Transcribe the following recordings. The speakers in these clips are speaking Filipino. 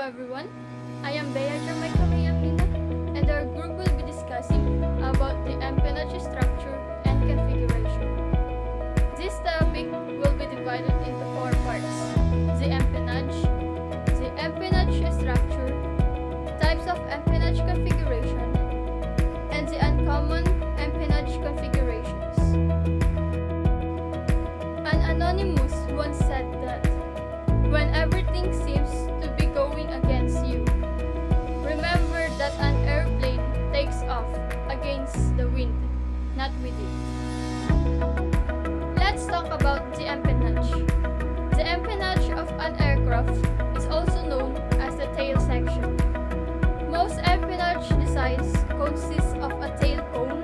everyone, I am Bea Jamaica, and our group will be discussing about the empennage structure and configuration. This topic will be divided into 4 parts: the empennage structure, types of empennage configuration, and the uncommon empennage configurations. An anonymous once said that when everything seems to be going against you, remember that an airplane takes off against the wind, not with it. Let's talk about the empennage. The empennage of an aircraft is also known as the tail section. Most empennage designs consist of a tail cone,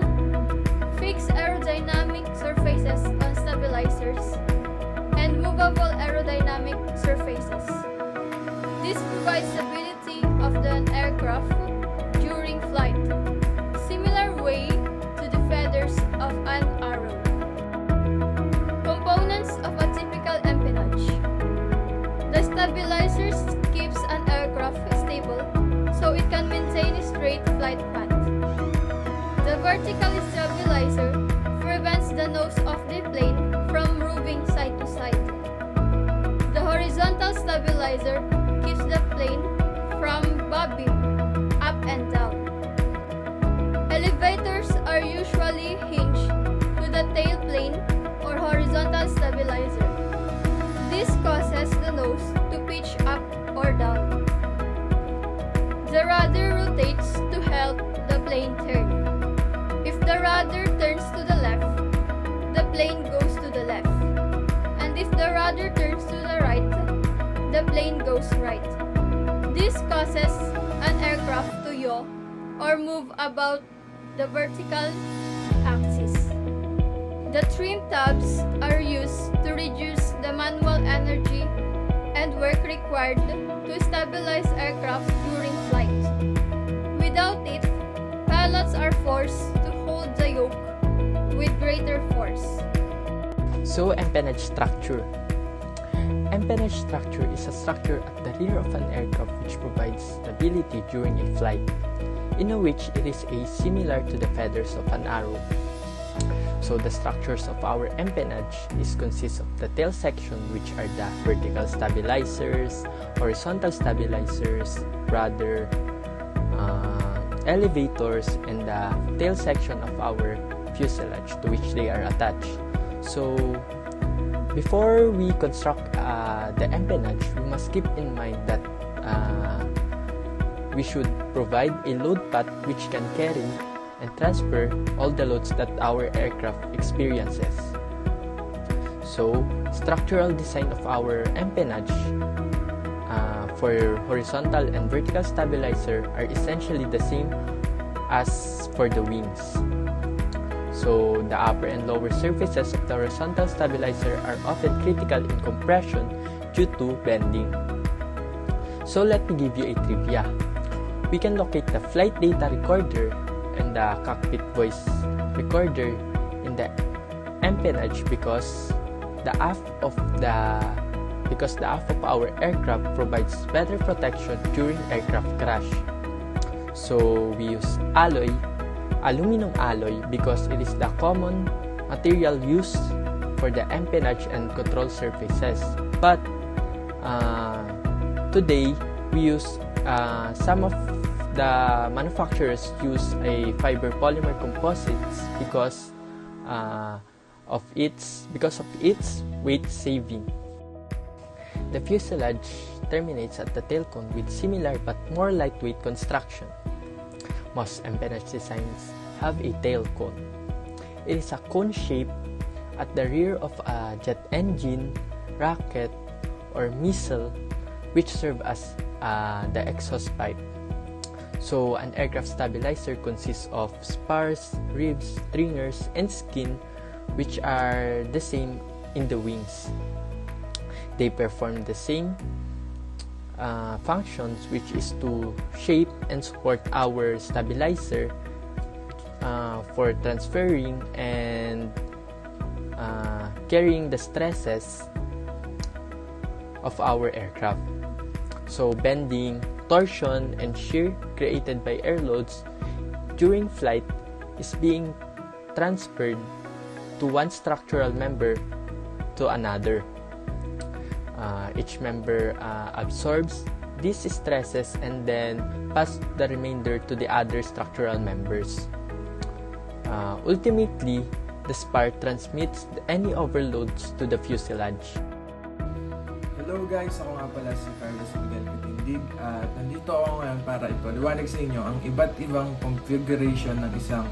fixed aerodynamic surfaces on stabilizers, and movable aerodynamic surfaces. This provides stability of the aircraft during flight, similar way to the feathers of an arrow. Components of a typical empennage. The stabilizers keeps an aircraft stable so it can maintain a straight flight path. The vertical stabilizer prevents the nose of the plane from moving side to side. The horizontal stabilizer keeps the plane from bobbing up and down. Elevators are usually hinged to the tail plane or horizontal stabilizer. This causes the nose to pitch up or down. The rudder rotates to help the plane turn. If the rudder turns to the left, the plane goes to the left. And if the rudder turns to the right, the plane goes right. This causes an aircraft to yaw or move about the vertical axis. The trim tabs are used to reduce the manual energy and work required to stabilize aircraft during flight. Without it, pilots are forced to hold the yoke with greater force. So, empennage structure. Empennage structure is a structure at the rear of an aircraft which provides stability during a flight, in which it is similar to the feathers of an arrow. So the structures of our empennage consists of the tail section, which are the vertical stabilizers, horizontal stabilizers, rudder, elevators, and the tail section of our fuselage to which they are attached. So before we construct the empennage, we must keep in mind that we should provide a load path which can carry and transfer all the loads that our aircraft experiences. So, structural design of our empennage for horizontal and vertical stabilizer are essentially the same as for the wings. So, the upper and lower surfaces of the horizontal stabilizer are often critical in compression due to bending. So, let me give you a trivia. We can locate the flight data recorder and the cockpit voice recorder in the empennage because the aft of our aircraft provides better protection during aircraft crash. So we use aluminum alloy because it is the common material used for the empennage and control surfaces. But today we use some of the manufacturers use a fiber polymer composites because of its weight saving. The fuselage terminates at the tail cone with similar but more lightweight construction. Most empennage designs have a tail cone. It is a cone shape at the rear of a jet engine, rocket, or missile, which serve as the exhaust pipe. So, an aircraft stabilizer consists of spars, ribs, stringers, and skin, which are the same in the wings. They perform the same functions, which is to shape and support our stabilizer for transferring and carrying the stresses of our aircraft. So bending, torsion, and shear created by air loads during flight is being transferred to one structural member to another. Each member absorbs these stresses and then pass the remainder to the other structural members. Ultimately, the spar transmits any overloads to the fuselage. Hello guys, ako nga pala si Carlos Miguel Katindig at nandito ako ngayon para ipaliwanag sa inyo ang iba't ibang configuration ng isang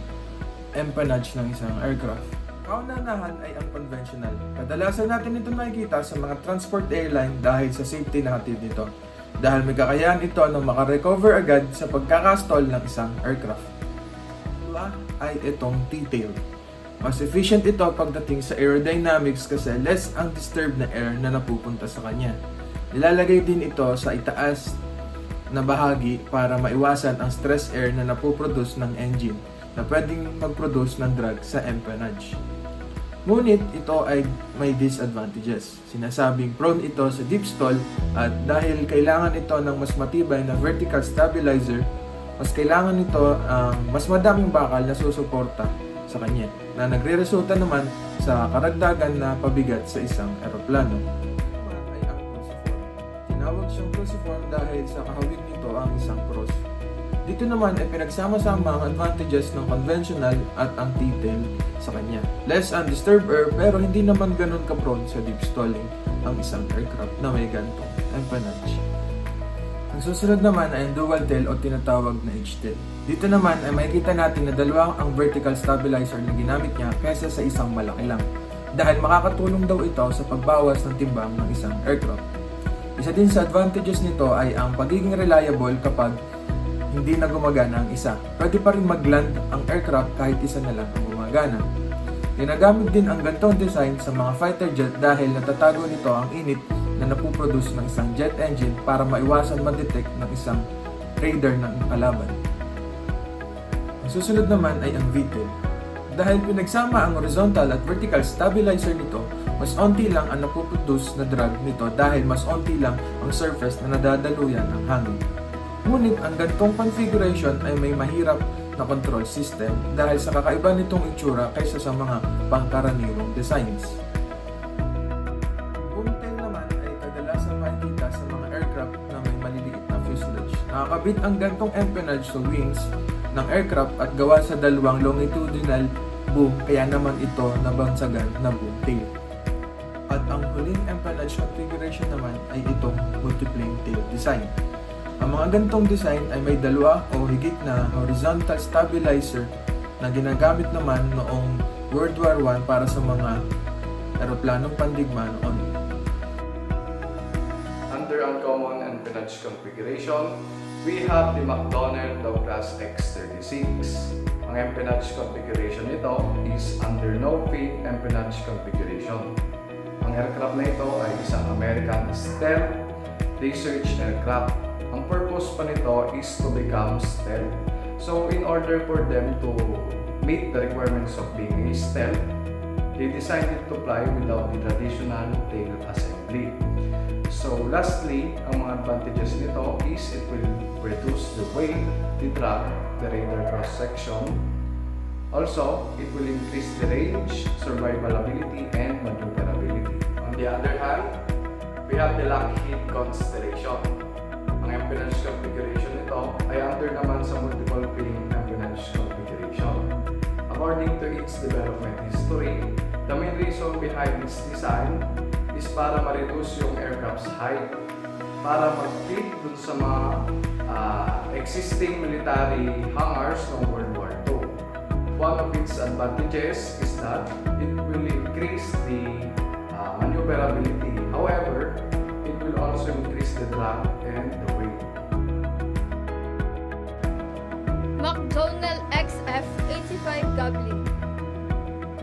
empennage ng isang aircraft. Kauna-unahan ay ang conventional. Kadalasan natin ito makikita sa mga transport airline dahil sa safety na hatid nito. Dahil may kakayahan ito na makarecover agad sa pagkakastall ng isang aircraft. Dua ay itong T-tail. Mas efficient ito pagdating sa aerodynamics kasi less ang disturbed na air na napupunta sa kanya. Nilalagay din ito sa itaas na bahagi para maiwasan ang stress air na napoproduce ng engine na pwedeng mag-produce ng drag sa empennage. Ngunit ito ay may disadvantages. Sinasabing prone ito sa deep stall at dahil kailangan ito ng mas matibay na vertical stabilizer, mas kailangan nito ang mas madaming bakal na susuporta sa kanya na nagre-resulta naman sa karagdagan na pabigat sa isang eroplano. Ay ang cruciform. Tinawag siyang cruciform dahil sa kahawig nito ang isang cross. Dito naman ay pinagsama-sama ang advantages ng conventional at ang T-tail sa kanya. Less undisturbed air pero hindi naman ganun ka-prone sa deep stalling ang isang aircraft na may gantong empennage. Ang susunod naman ay ang dual tail o tinatawag na H-tail. Dito naman ay makikita natin na dalawa ang vertical stabilizer na ginamit niya kaysa sa isang malaki lang. Dahil makakatulong daw ito sa pagbawas ng timbang ng isang aircraft. Isa din sa advantages nito ay ang pagiging reliable kapag hindi na gumagana ang isa. Pwede pa rin mag-land ang aircraft kahit isa na lang ang gumagana. Ginagamit din ang gantong design sa mga fighter jet dahil natatago nito ang init na napuproduce ng isang jet engine para maiwasan ma-detect ng isang radar ng kalaban. Ang susunod naman ay ang V-tail. Dahil pinagsama ang horizontal at vertical stabilizer nito, mas onti lang ang napuproduce na drag nito dahil mas onti lang ang surface na nadadaluyan ng hangin. Ngunit ang gantong configuration ay may mahirap na control system dahil sa kakaiba nitong itsura kaysa sa mga pangkaraniwang designs. Makikita sa mga aircraft na may maliliit na fuselage. Nakakabit ang gantong empennage sa wings ng aircraft at gawa sa dalawang longitudinal boom kaya naman ito nabansagan na boom tail. At ang huling empennage configuration naman ay itong multiplane tail design. Ang mga gantong design ay may dalawa o higit na horizontal stabilizer na ginagamit naman noong World War I para sa mga aeroplanong pandigma noon. Under uncommon empennage configuration, we have the McDonnell Douglas X-36. Ang empennage configuration nito is under no-fade empennage configuration. Ang aircraft na ito ay isang American stealth research aircraft. Ang purpose pa nito is to become stealth. So in order for them to meet the requirements of being a stealth, they decided to fly without the traditional tail assembly. So lastly, ang mga advantages nito is it will reduce the weight, the drag, the radar cross-section. Also, it will increase the range, survivability, and maneuverability. On the other hand, we have the Lockheed Constellation. Ang empennage configuration nito ay under naman sa multiple plane empennage configuration. According to its development history, the main reason behind its design is para ma-reduce yung aircraft's height para mag-fit dun sa mga existing military hangars ng World War II. One of its advantages is that it will increase the maneuverability. However, it will also increase the drag and the weight. McDonnell XF-85 Goblin,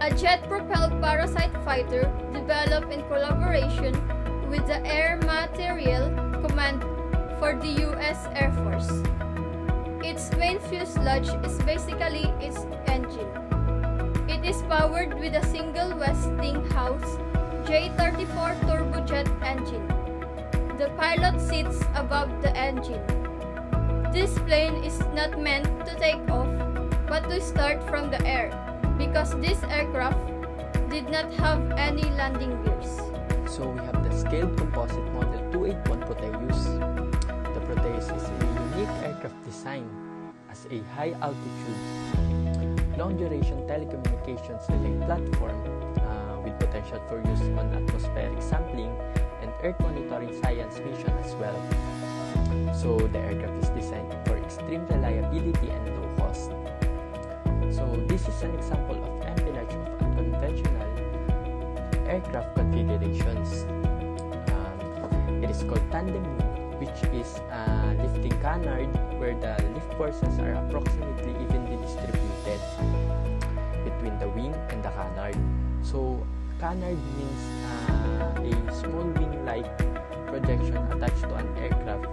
a jet-propelled parasite fighter developed in collaboration with the Air Materiel Command for the U.S. Air Force. Its main fuselage is basically its engine. It is powered with a single Westinghouse J-34 turbojet engine. The pilot sits above the engine. This plane is not meant to take off, but to start from the air, because this aircraft did not have any landing gears. So we have the scaled composite model 281 Proteus. The Proteus is a unique aircraft design as a high altitude, long duration telecommunications relay platform with potential for use on atmospheric sampling and Earth monitoring science mission as well. So the aircraft is designed for extreme reliability and low cost. So this is an example of empennage of unconventional aircraft configurations. It is called tandem wing, which is a lifting canard where the lift forces are approximately evenly distributed between the wing and the canard. So canard means a small wing-like projection attached to an aircraft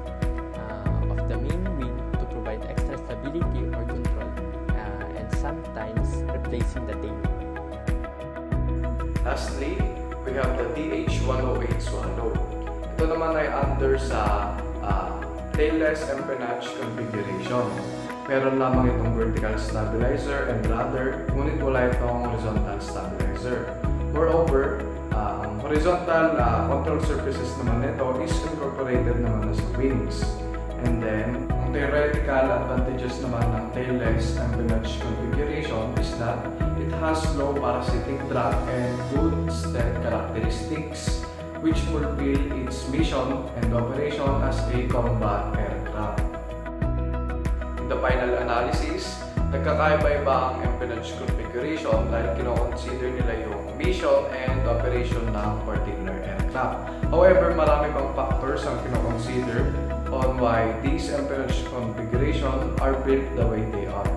of the main wing to provide extra stability or control and sometimes replacing the tail. Lastly, we have the DH-108 Swallow. Ito naman ay under sa tailless empennage configuration. Meron lamang itong vertical stabilizer and rudder, ngunit wala itong horizontal stabilizer. Moreover, ang horizontal control surfaces naman nito is incorporated naman na sa wings. And then, ang theoretical advantages naman ng tailless empennage configuration is that it has low parasitic drag and good stealth characteristics, which fulfill its mission and operation as a combat aircraft. In the final analysis, nagkakaiba-iba ang empennage configuration dahil kino-consider nila yung mission and operation ng particular aircraft. However, marami pang factors ang kino-consider on why these empennage configuration are built the way they are.